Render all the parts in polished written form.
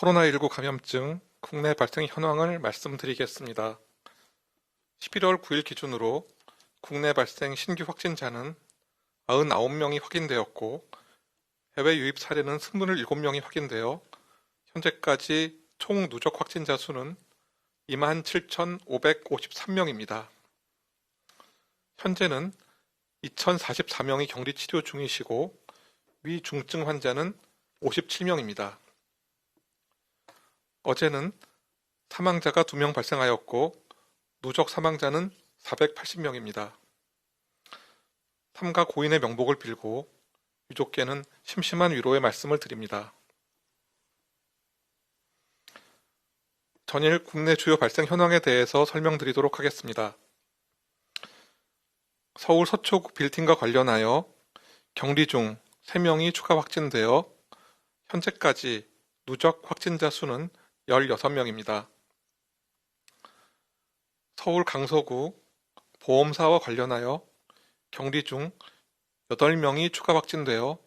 코로나19 감염증 국내 발생 현황을 말씀드리겠습니다. 11월 9일 기준으로 국내 발생 신규 확진자는 99명이 확인되었고 해외 유입 사례는 27명이 확인되어 현재까지 총 누적 확진자 수는 27,553명입니다. 현재는 2,044명이 격리 치료 중이시고 위중증 환자는 57명입니다. 어제는 사망자가 2명 발생하였고 누적 사망자는 480명입니다. 삼가 고인의 명복을 빌고 유족께는 심심한 위로의 말씀을 드립니다. 전일 국내 주요 발생 현황에 대해서 설명드리도록 하겠습니다. 서울 서초구 빌딩과 관련하여 격리 중 3명이 추가 확진되어 현재까지 누적 확진자 수는 16명입니다. 서울 강서구 보험사와 관련하여 격리 중 8명이 추가 확진되어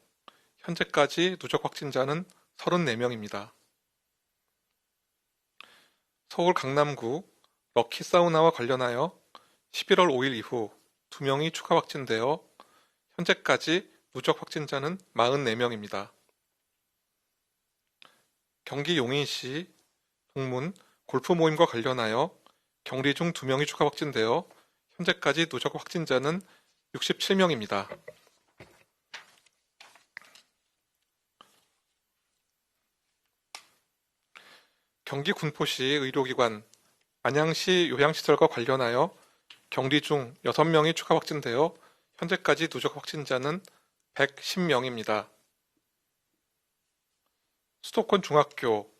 현재까지 누적 확진자는 34명입니다. 서울 강남구 럭키사우나와 관련하여 11월 5일 이후 2명이 추가 확진되어 현재까지 누적 확진자는 44명입니다. 경기 용인시 동문 골프 모임과 관련하여 격리 중 2명이 추가 확진되어 현재까지 누적 확진자는 67명입니다. 경기 군포시 의료기관 안양시 요양시설과 관련하여 격리 중 6명이 추가 확진되어 현재까지 누적 확진자는 110명입니다. 수도권 중학교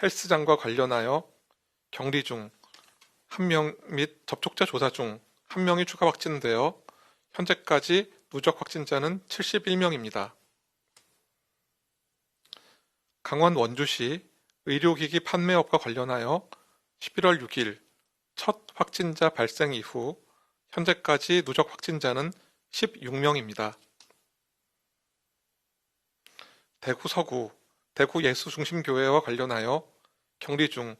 헬스장과 관련하여 격리 중 1명 및 접촉자 조사 중 1명이 추가 확진되어 현재까지 누적 확진자는 71명입니다. 강원 원주시 의료기기 판매업과 관련하여 11월 6일 첫 확진자 발생 이후 현재까지 누적 확진자는 16명입니다. 대구 서구 대구예수중심교회와 관련하여 격리 중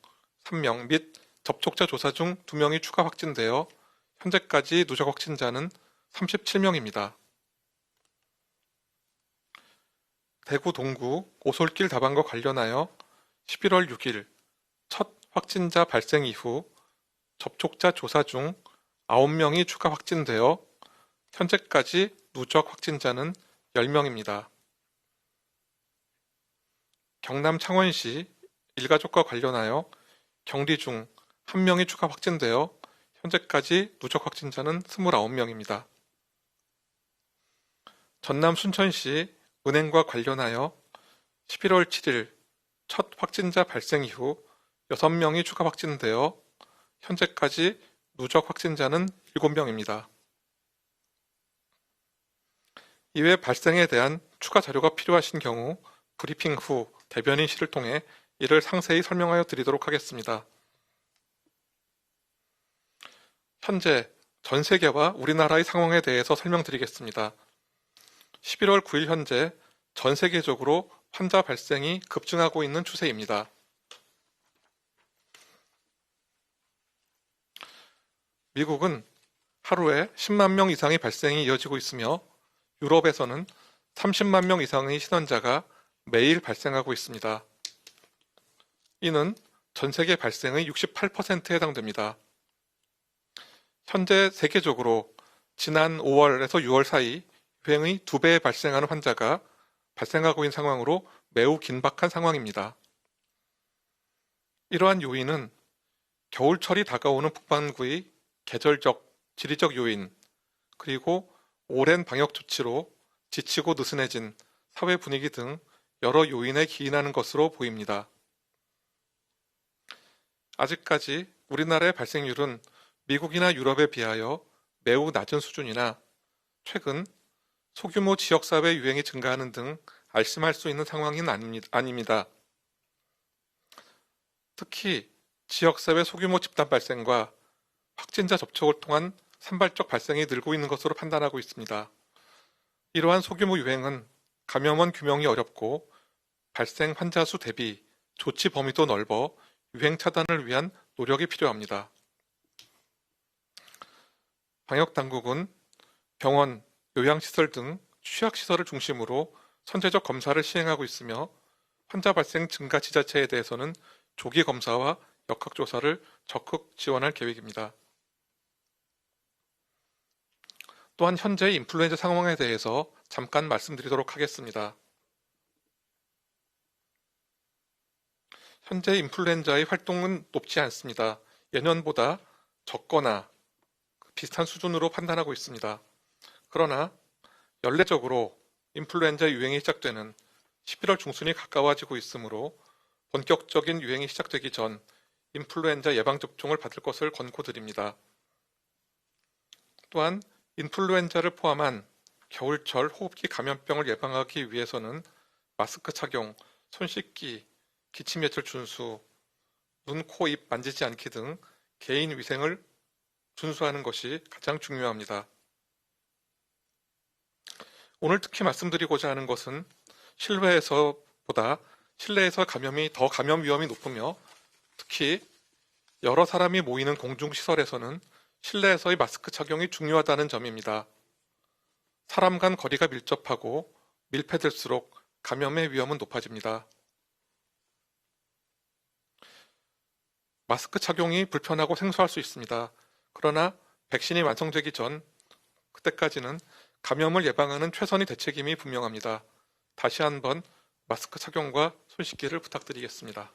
3명 및 접촉자 조사 중 2명이 추가 확진되어 현재까지 누적 확진자는 37명입니다. 대구 동구 오솔길 다방과 관련하여 11월 6일 첫 확진자 발생 이후 접촉자 조사 중 9명이 추가 확진되어 현재까지 누적 확진자는 10명입니다. 경남 창원시 일가족과 관련하여 격리 중 1명이 추가 확진되어 현재까지 누적 확진자는 29명입니다. 전남 순천시 은행과 관련하여 11월 7일 첫 확진자 발생 이후 6명이 추가 확진되어 현재까지 누적 확진자는 7명입니다. 이외 발생에 대한 추가 자료가 필요하신 경우 브리핑 후 대변인실을 통해 이를 상세히 설명하여 드리도록 하겠습니다. 현재 전 세계와 우리나라의 상황에 대해서 설명드리겠습니다. 11월 9일 현재 전 세계적으로 환자 발생이 급증하고 있는 추세입니다. 미국은 하루에 10만 명 이상의 발생이 이어지고 있으며 유럽에서는 30만 명 이상의 신원자가 매일 발생하고 있습니다. 이는 전 세계 발생의 68%에 해당됩니다. 현재 세계적으로 지난 5월에서 6월 사이 유행의 2배에 발생하는 환자가 발생하고 있는 상황으로 매우 긴박한 상황입니다. 이러한 요인은 겨울철이 다가오는 북반구의 계절적, 지리적 요인, 그리고 오랜 방역 조치로 지치고 느슨해진 사회 분위기 등 여러 요인에 기인하는 것으로 보입니다. 아직까지 우리나라의 발생률은 미국이나 유럽에 비하여 매우 낮은 수준이나 최근 소규모 지역사회 유행이 증가하는 등 안심할 수 있는 상황은 아닙니다. 특히 지역사회 소규모 집단 발생과 확진자 접촉을 통한 산발적 발생이 늘고 있는 것으로 판단하고 있습니다. 이러한 소규모 유행은 감염원 규명이 어렵고 발생 환자 수 대비 조치 범위도 넓어 유행 차단을 위한 노력이 필요합니다. 방역당국은 병원, 요양시설 등 취약시설을 중심으로 선제적 검사를 시행하고 있으며 환자 발생 증가 지자체에 대해서는 조기 검사와 역학조사를 적극 지원할 계획입니다. 또한 현재의 인플루엔자 상황에 대해서 잠깐 말씀드리도록 하겠습니다. 현재 인플루엔자의 활동은 높지 않습니다. 예년보다 적거나 비슷한 수준으로 판단하고 있습니다. 그러나 연례적으로 인플루엔자 유행이 시작되는 11월 중순이 가까워지고 있으므로 본격적인 유행이 시작되기 전 인플루엔자 예방접종을 받을 것을 권고드립니다. 또한 인플루엔자를 포함한 겨울철 호흡기 감염병을 예방하기 위해서는 마스크 착용, 손 씻기, 기침 예절 준수, 눈, 코, 입 만지지 않기 등 개인 위생을 준수하는 것이 가장 중요합니다. 오늘 특히 말씀드리고자 하는 것은 실외에서보다 실내에서 감염이 더 감염 위험이 높으며 특히 여러 사람이 모이는 공중시설에서는 실내에서의 마스크 착용이 중요하다는 점입니다. 사람 간 거리가 밀접하고 밀폐될수록 감염의 위험은 높아집니다. 마스크 착용이 불편하고 생소할 수 있습니다. 그러나 백신이 완성되기 전 그때까지는 감염을 예방하는 최선의 대책임이 분명합니다. 다시 한번 마스크 착용과 손 씻기를 부탁드리겠습니다.